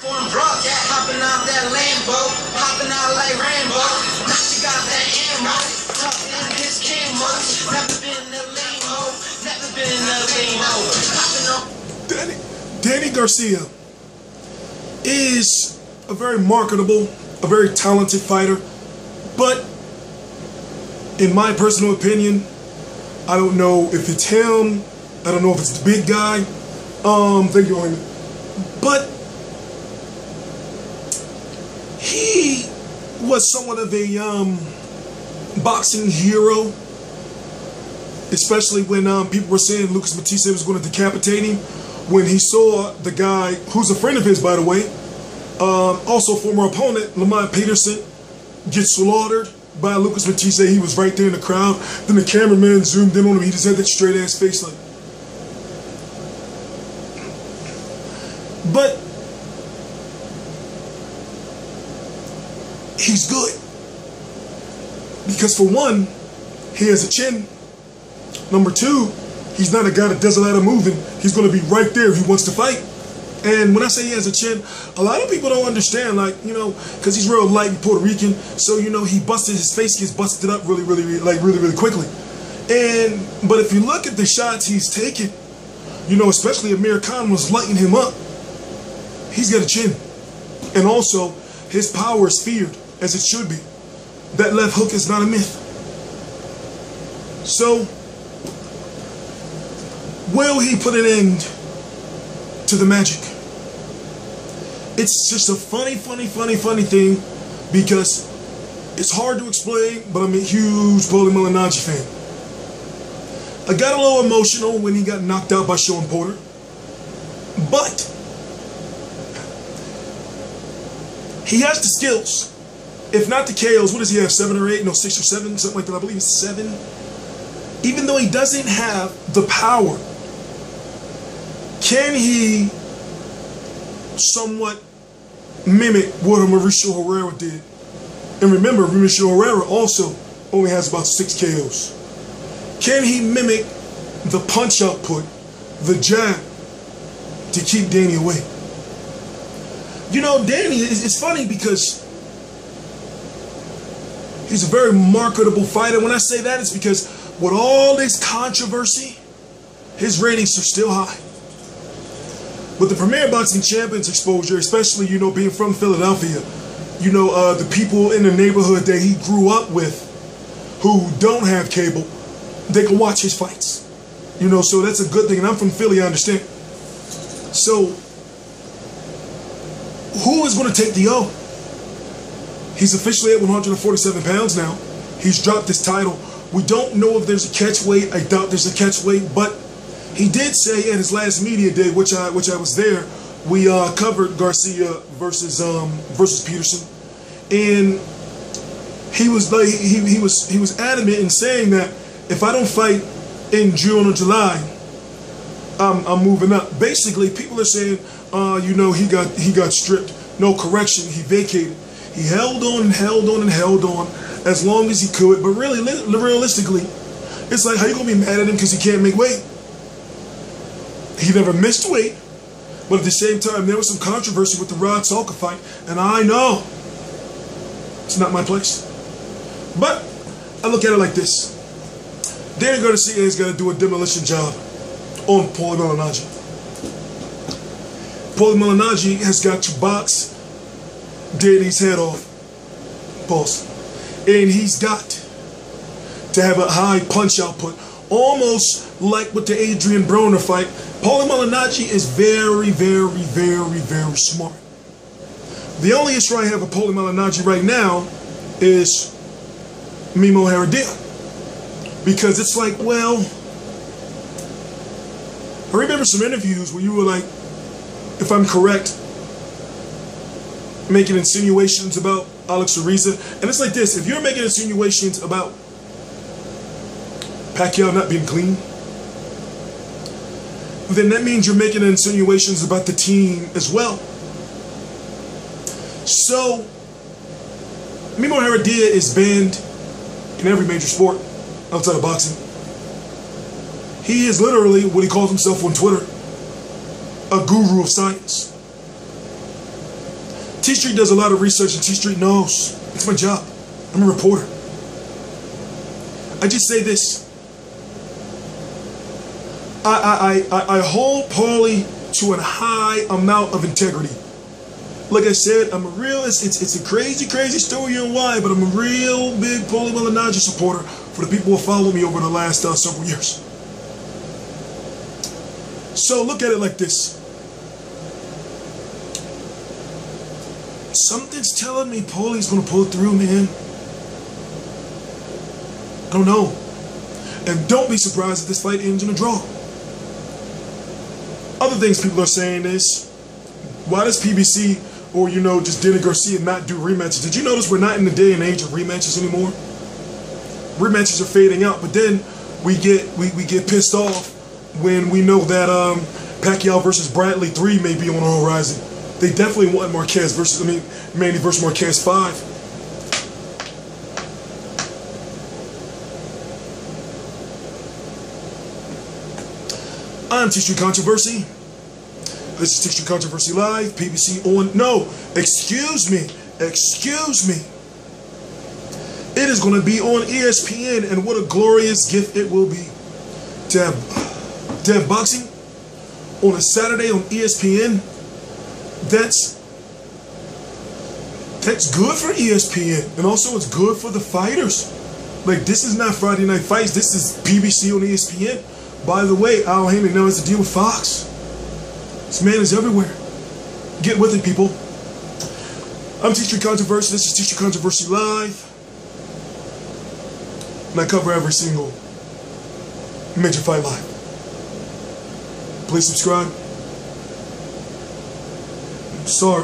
Hopping out that Lambo, hopping out like Rambo. Now she got that ammo, tucked in his camo. Never been a lame-o, never been a lame-o. Danny Garcia is a very marketable, a very talented fighter, but in my personal opinion, I don't know if it's him, I don't know if it's the big guy, thank you, Amy. But he was somewhat of a boxing hero, especially when people were saying Lucas Matisse was going to decapitate him. When he saw the guy, who's a friend of his, by the way, also former opponent, Lamont Peterson, get slaughtered by Lucas Matisse. He was right there in the crowd. Then the cameraman zoomed in on him. He just had that straight ass face like. But he's good. Because for one, he has a chin. Number two, he's not a guy that does a lot of moving. He's going to be right there if he wants to fight. And when I say he has a chin, a lot of people don't understand, like, you know, because he's real light and Puerto Rican. So, you know, his face gets busted up really quickly. But if you look at the shots he's taken, you know, especially Amir Khan was lighting him up. He's got a chin. And also, his power is feared, as it should be. That left hook is not a myth. So, will he put an end to the magic? It's just a funny thing, because it's hard to explain, but I'm a huge Paulie Malignaggi fan. I got a little emotional when he got knocked out by Sean Porter, but he has the skills. If not the KOs, what does he have, 7 or 8? No, 6 or 7, something like that. I believe it's 7. Even though he doesn't have the power, can he somewhat mimic what Mauricio Herrera did? And remember, Mauricio Herrera also only has about 6 KOs. Can he mimic the punch output, the jab, to keep Danny away? You know, Danny, it's funny because he's a very marketable fighter. When I say that, it's because with all this controversy, his ratings are still high. With the Premier Boxing Champions exposure, especially, you know, being from Philadelphia, you know, the people in the neighborhood that he grew up with who don't have cable, they can watch his fights. You know, so that's a good thing. And I'm from Philly, I understand. So, who is going to take the O? He's officially at 147 pounds now. He's dropped his title. We don't know if there's a catch weight. I doubt there's a catch weight, but he did say at his last media day, which I was there, we covered Garcia versus Peterson, and he was like he was adamant in saying that if I don't fight in June or July, I'm moving up. Basically, people are saying, you know, he got stripped. No, correction, he vacated. He held on and held on and held on as long as he could, but really, realistically, it's like, how you gonna be mad at him because he can't make weight? He never missed weight, but at the same time, there was some controversy with the Rod Salka fight, and I know it's not my place. But I look at it like this: Danny Garcia is gonna do a demolition job on Paulie Malignaggi. Paulie Malignaggi has got to box Danny's head off. Pause. And he's got to have a high punch output, almost like with the Adrian Broner fight. Paulie Malignaggi is very smart. The only issue I have with Paulie Malignaggi right now is Mimo Heredia, because it's like, well, I remember some interviews where you were like, if I'm correct, making insinuations about Alex Ariza. And it's like this: if you're making insinuations about Pacquiao not being clean, then that means you're making insinuations about the team as well. So, Mimo Heredia is banned in every major sport outside of boxing. He is literally what he calls himself on Twitter, a guru of science. T Street does a lot of research, and T Street knows. It's my job. I'm a reporter. I just say this. I hold Paulie to a high amount of integrity. Like I said, I'm a real, it's a crazy story and why, but I'm a real big Paulie Malignaggi supporter for the people who followed me over the last several years. So look at it like this. Something's telling me Paulie's gonna pull through, man. I don't know. And don't be surprised if this fight ends in a draw. Other things people are saying is, why does PBC or, you know, just Danny Garcia not do rematches? Did you notice we're not in the day and age of rematches anymore? Rematches are fading out, but then we get pissed off when we know that Pacquiao versus Bradley 3 may be on the horizon. They definitely want Marquez versus, Manny versus Marquez 5. I'm T Street Controversy. This is T Street Controversy Live. PBC on. No, excuse me. It is going to be on ESPN, and what a glorious gift it will be to have boxing on a Saturday on ESPN. That's good for ESPN, and also it's good for the fighters. Like, this is not Friday Night Fights. This is PBC on ESPN. By the way, Al Heyman now has to deal with Fox. This man is everywhere. Get with it, people. I'm T Street Controversy. This is T Street Controversy Live. And I cover every single major fight live. Please subscribe. Sorry.